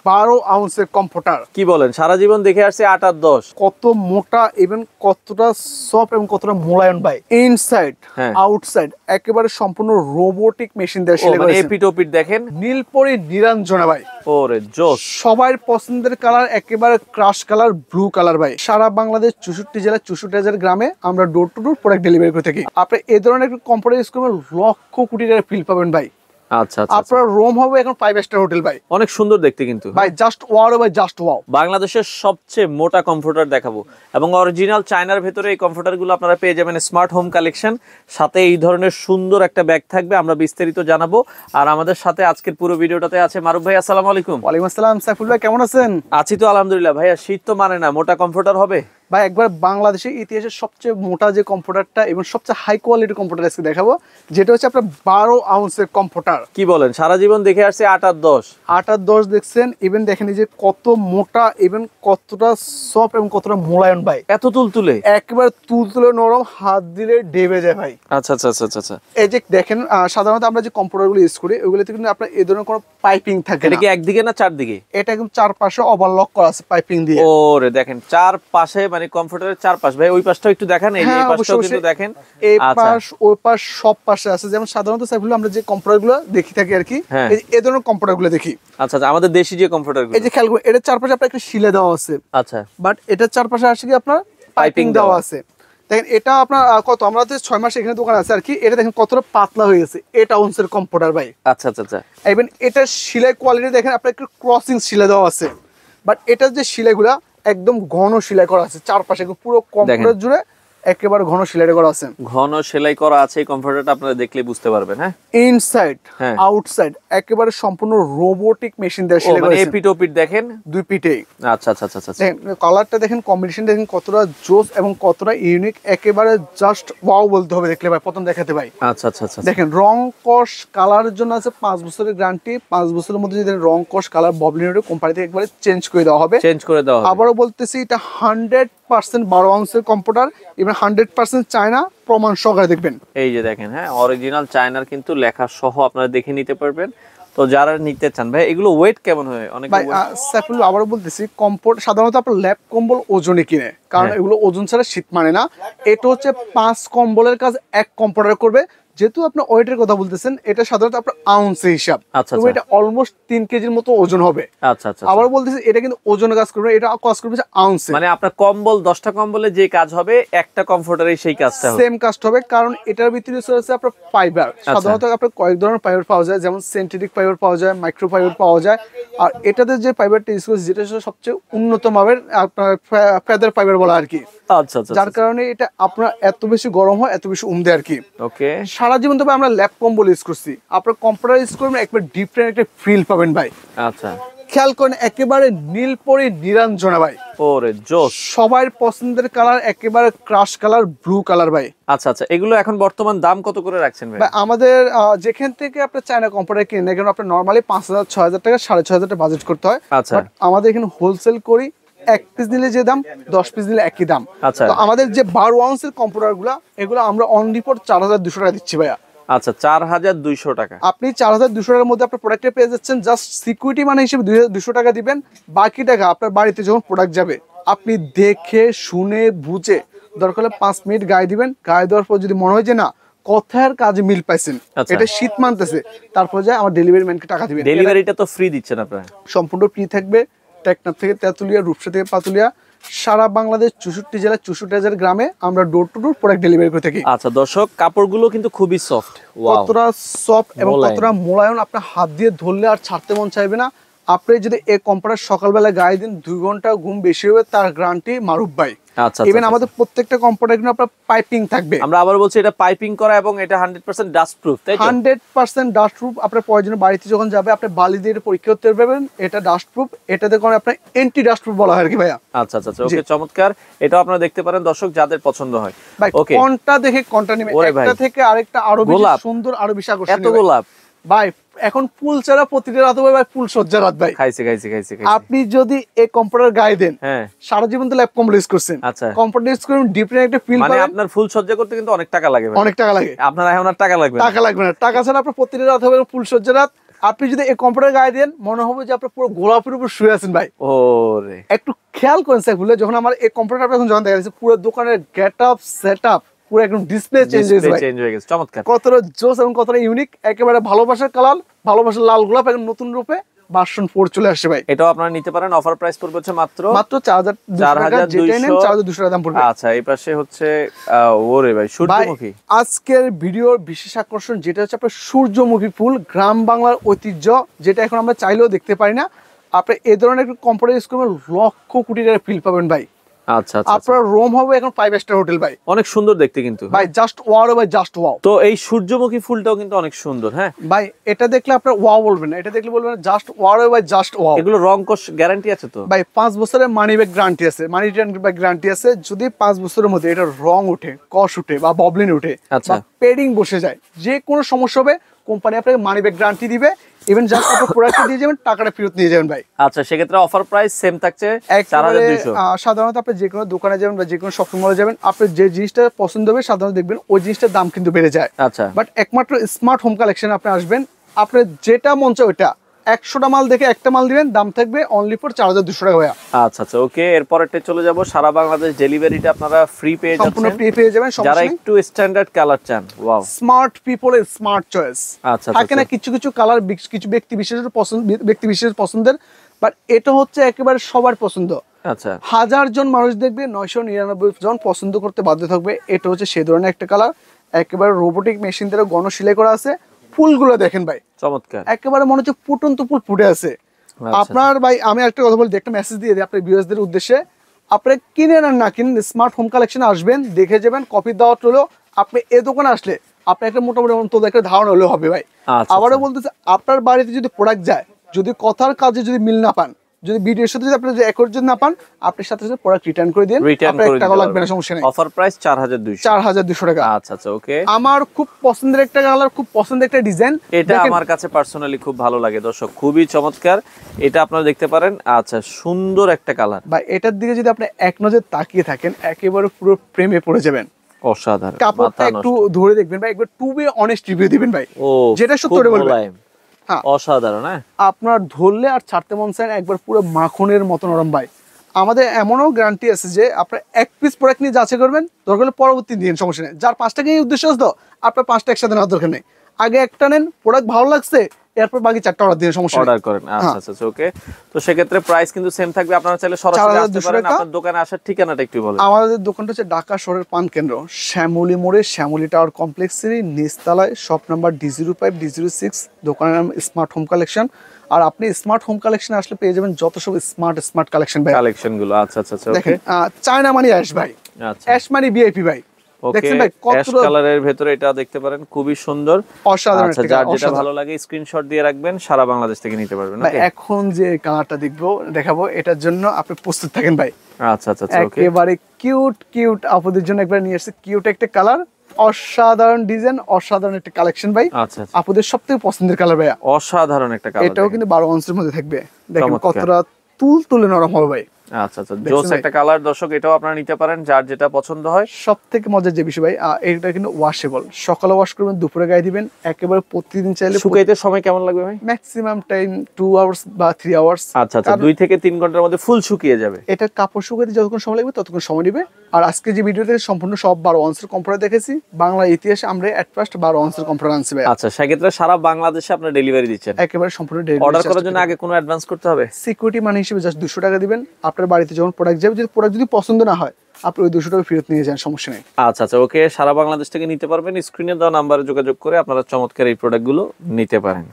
12 আউন্সের comforter. কি বলেন, সারা জীবন দেখে আসছে 8 আর 10। কত মোটা এবং কতটা সফট এবং কতটা মোলায়েম ভাই, ইনসাইড আউটসাইড একেবারে সম্পূর্ণ রোবোটিক মেশিন দিয়ে সেলাই করেছেন। এপিট ওপিট দেখেন, নীলপরি নিরঞ্জনা ভাই, ওরে জোস। সবার পছন্দের কালার একেবারে ক্রাশ কালার, ব্লু কালার ভাই। সারা বাংলাদেশ 64 জেলা 64,000 গ্রামে আমরা door to door product delivery করে থাকি। আপনি এই ধরনের একটা কমফোর্টার ইউজ করবেন লক্ষ কোটি টাকার ফিল পাবেন ভাই। আচ্ছা আচ্ছা, আপনার রুম হবে এখন 5 স্টার হোটেল ভাই। অনেক সুন্দর দেখতে কিন্তু ভাই, জাস্ট ওয়াও ভাই, জাস্ট ওয়াও। বাংলাদেশের সবচেয়ে মোটা কমফোর্টার দেখাবো এবং অরিজিনাল চায়নার ভেতরে এই কমফোর্টার গুলো আপনারা পেয়ে যাবেন স্মার্ট হোম কালেকশন। সাথে এই ধরনের সুন্দর একটা ব্যাগ থাকবে, আমরা বিস্তারিত জানাবো। আর আমাদের সাথে আজকের পুরো ভিডিওটাতে আছে মারুফ ভাই। আসসালামু আলাইকুম। ওয়ালাইকুম আসসালাম সাইফুল ভাই, কেমন আছেন? আছি তো আলহামদুলিল্লাহ। ভাইয়া শীত তো মানে না, মোটা কমফোর্টার হবে ভাই। একবার বাংলাদেশের ইতিহাসের সবচেয়ে মোটা যে কমফোর্টারটা এবং সবচেয়ে হাই কোয়ালিটির কমফোর্টার আজকে দেখাবো, যেটা হচ্ছে আপনার 12 আউন্সের কমফোর্টার। কি বলেন, সারা জীবন দেখে আসছে 8 আর 10। 8 আর 10 দেখছেন, ইভেন দেখেন এই যে কত মোটা এবং কতটা সফট এবং কতটা মোলায়েম ভাই। এত তুলতুলে, একেবারে তুলতুলে নরম, হাত দিলে ডেবে যায় ভাই। আচ্ছা আচ্ছা আচ্ছা আচ্ছা। এই যে দেখেন, সাধারণত আমরা যে কমফোর্টারগুলো ইউজ করি ওগুলোতে কিন্তু আপনার এই ধরনের কোনো পাইপিং থাকে না। এটা কি একদিকে না চারদিকে? এটা কিন্তু চারপাশে ওভারলক করা আছে পাইপিং দিয়ে। ওরে দেখেন, চার পাশে মানে কমফোর্টারের চার পাশ। ভাই ওই পাশটাও একটু দেখেন, এই পাশটাও কিন্তু দেখেন, এই পাশ ওই পাশ সব পাশে আছে। যেমন সাধারণত সাইফুল আমরা যে কমফোর্টারগুলো দেখি থাকি আর কি, এই ধরনের কমফোর্টারগুলো দেখি। আচ্ছা আচ্ছা, আমাদের দেশি যে কমফোর্টারগুলো, এই যে খেয়াল করুন, এটার চারপাশে আপনার একটা শিলে দেওয়া আছে। আচ্ছা, বাট এটার চারপাশে আসে কি আপনার পাইপিং দেওয়া আছে। দেখেন এটা আপনার কত, আমরা তো 6 মাস এখানে দোকান আছে আর কি, এটা দেখেন কতটা পাতলা হয়ে গেছে। 8 আউন্সের কমফোর্টার ভাই। আচ্ছা আচ্ছা আচ্ছা। ইভেন এটার সেলাই কোয়ালিটি দেখেন, আপনার একটু ক্রসিং সেলাই দেওয়া আছে। বাট এটার যে সেলাইগুলা একদম ঘন সেলাই করা আছে চারপাশে, পুরো কমফোর্টার জুড়ে একেবারে ঘন সেলাই করা আছে। ঘন সেলাই করা আছে এই কমফোর্টারটা, আপনারা দেখলে বুঝতে পারবেন। হ্যাঁ, ইনসাইড আউটসাইড একেবারে সম্পূর্ণ রোবোটিক মেশিন দিয়ে সেলাই করা আছে। এপিট ওপিট দেখেন, দুই পিঠে। আচ্ছা আচ্ছা আচ্ছা। দেখেন কালারটা দেখেন, কম্বিনেশন দেখেন কতটা জোস এবং কতটা ইউনিক, একেবারে জাস্ট ওয়াও বলতে হবে দেখলে ভাই, প্রথম দেখাতে ভাই। আচ্ছা আচ্ছা আচ্ছা। দেখেন রং কস কালারের জন্য আছে 5 বছরের গ্যারান্টি। 5 বছরের মধ্যে যদি রং কস কালার ববলিনের কোম্পানি থেকে একবারে চেঞ্জ করে দেওয়া হবে। আবারও বলতেছি, এটা 100% 12 আউন্সের কম্পিউটার এবং 100% চায়না প্রমাণ সহকারে দেখবেন। এই যে দেখেন, হ্যাঁ অরিজিনাল চায়নার কিন্তু লেখা সহ আপনারা দেখে নিতে পারবেন। তো যারা নিতে চান ভাই, এগুলো ওয়েট কেমন হয়? অনেক ভাই সাইফুল আবারও বলতেছি, কমফোর্ট সাধারণত আপনার ল্যাপ কম্বল ওজনে কিনে, কারণ এগুলো ওজন ছাড়া শীত মানে না। এটা হচ্ছে 5 কম্বলের কাজ এক কম্পিউটার করবে। যেহেতু আপনার ওয়েটের কথা বলতেছেন, এটা সাধারণত আপনার আউন্সে হিসাব, তো এটা অলমোস্ট 3 কেজির মতো ওজন হবে। আচ্ছা আচ্ছা। আবার বলতেছি, এটা কিন্তু ওজনে কাজ করবে, এটা কাজ করবে আউন্সে। মানে আপনার কম্বল 10টা কম্বলে যে কাজ হবে, একটা কমফোর্টারে সেই কাজটা হবে, সেম কাজটা হবে। কারণ এটার ভিতরে আছে আপনার ফাইবার। সাধারণত আপনার কয়েক ধরনের ফাইবার পাওয়া যায়, যেমন সিনথেটিক ফাইবার পাওয়া যায়, মাইক্রো ফাইবার পাওয়া যায়। আর এটাতে যে ফাইবারটা ইউজ করছে, যেটা সবচেয়ে উন্নত মানের আপনার ফেদার ফাইবার বলা আর কি। আচ্ছা আচ্ছা। যার কারণে এটা আপনার এত বেশি গরম হয়, এত বেশি উমদে আর কি। ওকে। সারা জীবন তবে আমরা ল্যাপ কম্বল ইউজ করছি, আপনার কম্পিউটার ইউজ করবেন একবার ডিফারেন্ট একটা ফিল পাবেন ভাই। আচ্ছা, খেয়াল করেন একেবারে নীলপরি নিরঞ্জনা ভাই। ওরে জোস। সবার পছন্দের কালার একেবারে ক্রাশ কালার, ব্লু কালার ভাই। আচ্ছা আচ্ছা। এগুলো এখন বর্তমান দাম কত করে রাখছেন ভাই? আমাদের যেখান থেকে আপনি চায়না কম্পিউটার কিনেন, এখানে আপনি নরমালি 5,000 6,000 টাকা 6,500 টাকা বাজেট করতে হয়। আচ্ছা। আমাদের এখানে হোলসেল করি, 1 পিস নিলে যে দাম, 10 পিস নিলে একই দাম। আচ্ছা। তো আমাদের যে 12 আউন্সের কম্পিউটার গুলা, এগুলো আমরা অনলি ফর 4,200 টাকা দিচ্ছি ভাইয়া। আচ্ছা, 4,200 টাকা। আপনি 4,200 টাকার মধ্যে আপনার প্রোডাক্টে পেয়ে যাচ্ছেন। জাস্ট সিকিউরিটি মানে হিসেবে 2,200 টাকা দিবেন, বাকি টাকা আপনার বাড়িতে যখন প্রোডাক্ট যাবে আপনি দেখে শুনে বুঝে দরকার হলে 5 মিনিট গায়ে দিবেন। গায়ে দেওয়ার পর যদি মনে হয় যে না কথার কাজে মিল পাইছেন, এটা শীত মানতেছে, তারপর যায় আমার ডেলিভারি ম্যানকে টাকা দিবেন। ডেলিভারিটা তো ফ্রি দিচ্ছেন আপনারা? সম্পূর্ণ ফ্রি থাকবে। টেকনাফ থেকে তেঁতুলিয়া, রূপসা থেকে পাতুলিয়া, সারা বাংলাদেশ 64 জেলা 64,000 গ্রামে আমরা door to door product delivery করে থাকি। আচ্ছা দর্শক, কাপড়গুলো কিন্তু খুবই সফট, কতটা সফট এবং কতটা মোলায়েম, আপনার হাত দিয়ে ধরলে আর ছাড়তে মন চাইবে না। আপনি যদি এই কম্পিউটার সকালবেলা গায়ে দিন, 2 ঘন্টা ঘুম বেশি হবে, তার গ্যারান্টি মারুফ ভাই। আচ্ছা। ইভেন আমাদের প্রত্যেকটা কম্পিউটার কিন্তু আপনার পাইপিং থাকবে। আমরা আবার বলছি, এটা পাইপিং করা এবং এটা 100% ডাস্ট প্রুফ, তাই তো? 100% ডাস্ট প্রুফ। আপনার প্রয়োজনে বাড়িতে যখন যাবে আপনি বালি দিয়ে পরীক্ষা করতে পারবেন। এটা ডাস্ট প্রুফ, এটাতে কোন আপনার অ্যান্টি ডাস্ট প্রুফ বলা হয় আর কি ভাইয়া। আচ্ছা আচ্ছা। ওকে, চমৎকার। এটাও আপনারা দেখতে পারেন দর্শক, যাদের পছন্দ হয়। ওকে, কোনটা দেখে কোনটা নেবেন, একটা থেকে আরেকটা আরো বেশি সুন্দর, আরো বেশি আকর্ষণীয়। এত গোলাপ ভাই, এখন ফুল ছাড়া প্রতিটা রাত হবে ভাই, ফুল সজ্জা রাত ভাই। খাইছে। আপনি যদি এই কম্পিউটার গায়ে দেন, সারা জীবন তো ল্যাপ কম্পিউটার ইউজ করছেন, কম্পিউটার ইউজ করুন, ডিফারেন্ট একটা ফিল পাবেন। মানে আপনার ফুল সজ্জা করতে কিন্তু অনেক টাকা লাগে ভাই। অনেক টাকা লাগে। আপনার এখন আর টাকা লাগবে না। টাকা ছাড়া আপনার প্রতিটা রাত হবে ফুল সজ্জা রাত। আপনি যদি এই কম্পিউটার গায়ে দেন মনে হবে যে আপনি পুরো গোলাপের উপর শুয়ে আছেন ভাই। ওরে একটু খেয়াল করেন স্যার, যখন আমার এই কম্পিউটারটা যখন দেখা যাচ্ছে পুরো দোকানের গেটআপ সেটআপ পুরো একদম ডিসপ্লে চেঞ্জ হয়ে গেছে, চমৎকার। কতটা জোস এবং কতটা ইউনিক, একেবারে ভালোবাসার কালার, ভালোবাসার লাল গোলাপ এখন নতুন রূপে ভার্সন 4 চলে আসছে ভাই। এটাও আপনারা নিতে পারেন। অফার প্রাইস পড়বে হচ্ছে মাত্র 4200 টাকা দাম পড়বে। আচ্ছা, এই পাশে হচ্ছে ওরে ভাই সূর্যমুখী। আজকের ভিডিওর বিশেষ আকর্ষণ যেটা হচ্ছে আপনার সূর্যমুখী ফুল, গ্রাম বাংলার ঐতিহ্য, যেটা এখন আমরা চাইলেও দেখতে পারি না। আপনি এই ধরনের একটা কম্পিউটার ইউজ করবেন লক্ষ কোটি টাকার ফিল পাবেন ভাই। আচ্ছা, আপনার রুম হবে এখন 5 স্টার হোটেল ভাই। অনেক সুন্দর দেখতে কিন্তু ভাই, জাস্ট ওয়াও ভাই, জাস্ট ওয়াও। তো এই সূর্যমুখী ফুলটাও কিন্তু অনেক সুন্দর। হ্যাঁ ভাই, এটা দেখলে আপনার ওয়াও বলবেন না, এটা দেখলে বলবেন জাস্ট ওয়াও ভাই, জাস্ট ওয়াও। এগুলো রং কোশ গ্যারান্টি আছে তো ভাই? 5 বছরের মানি ব্যাক গ্যারান্টি আছে, মানি ব্যাক গ্যারান্টি আছে। যদি 5 বছরের মধ্যে এটা রং উঠে, কষ উঠে বা ববলিন উঠে আচ্ছা, বা পেডিং বসে যায়, যে কোনো সমস্যা হবে কোম্পানি আপনাকে মানি ব্যাক গ্যারান্টি দিবে। ইভেন জাস্ট আপনি প্রোডাক্ট দিয়ে যাবেন, টাকাটা ফেরত নিয়ে যাবেন ভাই। আচ্ছা, সেক্ষেত্রে অফার প্রাইস সেম থাকছে 4200। সাধারণত আপনি যে কোনো দোকানে যাবেন বা যে কোনো শপিং মলে যাবেন, আপনি যে জিনিসটা পছন্দ হবে সাধারণত দেখবেন ওই জিনিসটার দাম কিন্তু বেড়ে যায়। আচ্ছা, বাট একমাত্র স্মার্ট হোম কালেকশন আপনি আসবেন, আপনি যেটা মন চায় ওইটা 100টা মাল দেখে একটা মাল দিবেন, দাম থাকবে অনলি ফর 4200 টাকা ভাইয়া। আচ্ছা আচ্ছা, ওকে। এরপরটা চলে যাব, সারা বাংলাদেশ ডেলিভারিটা আপনারা ফ্রি পেয়ে যাচ্ছেন, সম্পূর্ণ ফ্রি পেয়ে যাবেন। যারা একটু স্ট্যান্ডার্ড কালার চান। ওয়াও, স্মার্ট পিপলের স্মার্ট চয়েস। আচ্ছা, থাকে না কিছু কিছু কালার কিছু ব্যক্তি বিশেষ পছন্দের, বাট এটা হচ্ছে একেবারে সবার পছন্দ। আচ্ছা, 1000 জন মানুষ দেখবে 999 জন পছন্দ করতে বাধ্য থাকবে। এটা হচ্ছে সেই ধরনের একটা কালার, একেবারে রোবোটিক মেশিন দ্বারা গণ সেলাই করা আছে। ফুলগুলো দেখেন ভাই, চমৎকার, একেবারে মনে হচ্ছে ফুটন্ত ফুল ফুটে আছে। আপনার ভাই, আমি একটা কথা বলি, একটা মেসেজ দিয়ে দিই আপনার ভিউয়ারদের উদ্দেশ্যে, আপনি কিনেন আর না কিনেন, স্মার্ট হোম কালেকশনে আসবেন, দেখে যাবেন। কপি দেওয়া হলো, আপনি এই দোকানে আসলে আপনি একটা মোটামুটি অন্তত একটা ধারণা হলেও হবে ভাই। আবারও বলতেছে, আপনার বাড়িতে যদি প্রোডাক্ট যায়, যদি কথার কাজে যদি মিল না পান, যদি ভিডিওর সাথে যদি আপনি একর যদি না পান, আপনি সাথে সাথে প্রোডাক্ট রিটার্ন করে দিন, আপনার টাকা লাগবে না, সমস্যা নেই। অফার প্রাইস 4200 টাকা। আচ্ছা আচ্ছা, ওকে। আমার খুব পছন্দের একটা কালার, খুব পছন্দের একটা ডিজাইন, এটা আমার কাছে পার্সোনালি খুব ভালো লাগে দর্শক, খুবই চমৎকার। এটা আপনারা দেখতে পারেন। আচ্ছা, সুন্দর একটা কালার ভাই, এটার দিকে যদি আপনি এক নজর তাকিয়ে থাকেন, একেবারে পুরো প্রেমে পড়ে যাবেন। অসাধারণ। কাপড়টা একটু ধরে দেখবেন ভাই, একবার টু বে অনেস্ট রিভিউ দিবেন ভাই, যেটা সত্য করে বলবেন। হ্যাঁ, অসাধারণ। হ্যাঁ, আপনার ধরলে আর ছাড়তে মন চায় না, একবার পুরো মাখনের মতো নরম ভাই। আমাদের এমনও গ্যারান্টি আছে যে আপনার এক পিস প্রোডাক্ট নিয়ে যাচাই করবেন, দরকার হলে পরবর্তী দিন, সমস্যা নেই। যার 5টা কিনে উদ্দেশ্য আছে তো, আপনার 5টা একসাথে নেওয়ার দরকার নেই। আগে একটা নেন, প্রোডাক্ট ভালো লাগছে, এরপর বাকি 4টা অর্ডার দিন, সমস্যা নেই, অর্ডার করেন। আচ্ছা আচ্ছা, ওকে। তো সেক্ষেত্রে প্রাইস কিন্তু সেম থাকবে। আপনারা চাইলে সরাসরি আসতে পারেন। আপনার দোকানে আসার ঠিকানাটা একটু বলেন। আমাদের দোকানটা হচ্ছে ঢাকা শহরের পান কেন্দ্র, শ্যামলী মোড়ে, শ্যামলী টাওয়ার কমপ্লেক্সের নিচতলায়, শপ নাম্বার D05 D06, দোকানের নাম স্মার্ট হোম কালেকশন। আর আপনি স্মার্ট হোম কালেকশনে আসলে পেয়ে যাবেন যত সব স্মার্ট কালেকশন ভাই, কালেকশন গুলো। আচ্ছা আচ্ছা, ওকে। চায়না মানি অ্যাশ ভাই, আচ্ছা, অ্যাশ মানি ভিআইপি ভাই। দেখেন ভাই, অ্যাশ কালারের ভিতরে এটা দেখতে পারেন, খুবই সুন্দর, অসাধারণ। আচ্ছা, যার যেটা ভালো লাগে স্ক্রিনশট দিয়ে রাখবেন, সারা বাংলাদেশ থেকে নিতে পারবেন। ওকে, এখন যে কালারটা দেখাবো, এটার জন্য আপনি প্রস্তুত থাকেন ভাই। আচ্ছা আচ্ছা, ওকে। একেবারে কিউট আপুদের জন্য একবার নিয়ে আসছে, কিউট একটা কালার, অসাধারণ ডিজাইন, অসাধারণ একটা কালেকশন ভাই। আচ্ছা, আপুদের সবথেকে পছন্দের কালার ভাইয়া, অসাধারণ একটা কালার। এটাও কিন্তু 12 অংশের মধ্যে থাকবে। দেখেন কতটা তুলে নরম হবে ভাই। আচ্ছা আচ্ছা, জোস একটা কালার দর্শক, এটাও আপনারা নিতে পারেন, যার যেটা পছন্দ হয়। সবথেকে মজার যে বিষয় ভাই, এটা কিন্তু ওয়াশেবল, সকালে ওয়াশ করবেন, দুপুরে গায়ে দিবেন, একেবারে প্রতিদিন চাইলে। শুকাইতে সময় কেমন লাগবে ভাই? ম্যাক্সিমাম টাইম 2 আওয়ার্স বা 3 আওয়ার্স। আচ্ছা আচ্ছা, 2 থেকে 3 ঘন্টার মধ্যে ফুল শুকিয়ে যাবে। এটা কাপড় শুকাতে যতক্ষণ সময় লাগবে ততক্ষণ সময় নেবে। আর আজকে যে ভিডিওতে সম্পূর্ণ সব 12 অংশের কম্পিউটার দেখেছি, বাংলা ইতিহাসে আমরা এট ফার্স্ট 12 অংশের কম্পিউটার আনছি ভাই। আচ্ছা, সেক্ষেত্রে সারা বাংলাদেশে আপনারা ডেলিভারি দিচ্ছেন? একেবারে সম্পূর্ণ ডেলিভারি। অর্ডার করার জন্য আগে কোনো অ্যাডভান্স করতে হবে? সিকিউরিটি মানি হিসেবে জাস্ট 200 টাকা দিবেন। আপনার বাড়িতে যখন প্রোডাক্ট যাবে, যদি প্রোডাক্ট যদি পছন্দ না হয়, আপনি ওই 200 টাকা ফেরত নিয়ে যান, সমস্যা নেই। আচ্ছা আচ্ছা, ওকে। সারা বাংলাদেশ থেকে নিতে পারবেন। স্ক্রিনে দেওয়া নাম্বারে যোগাযোগ করে আপনারা চমৎকার এই প্রোডাক্টগুলো নিতে পারেন।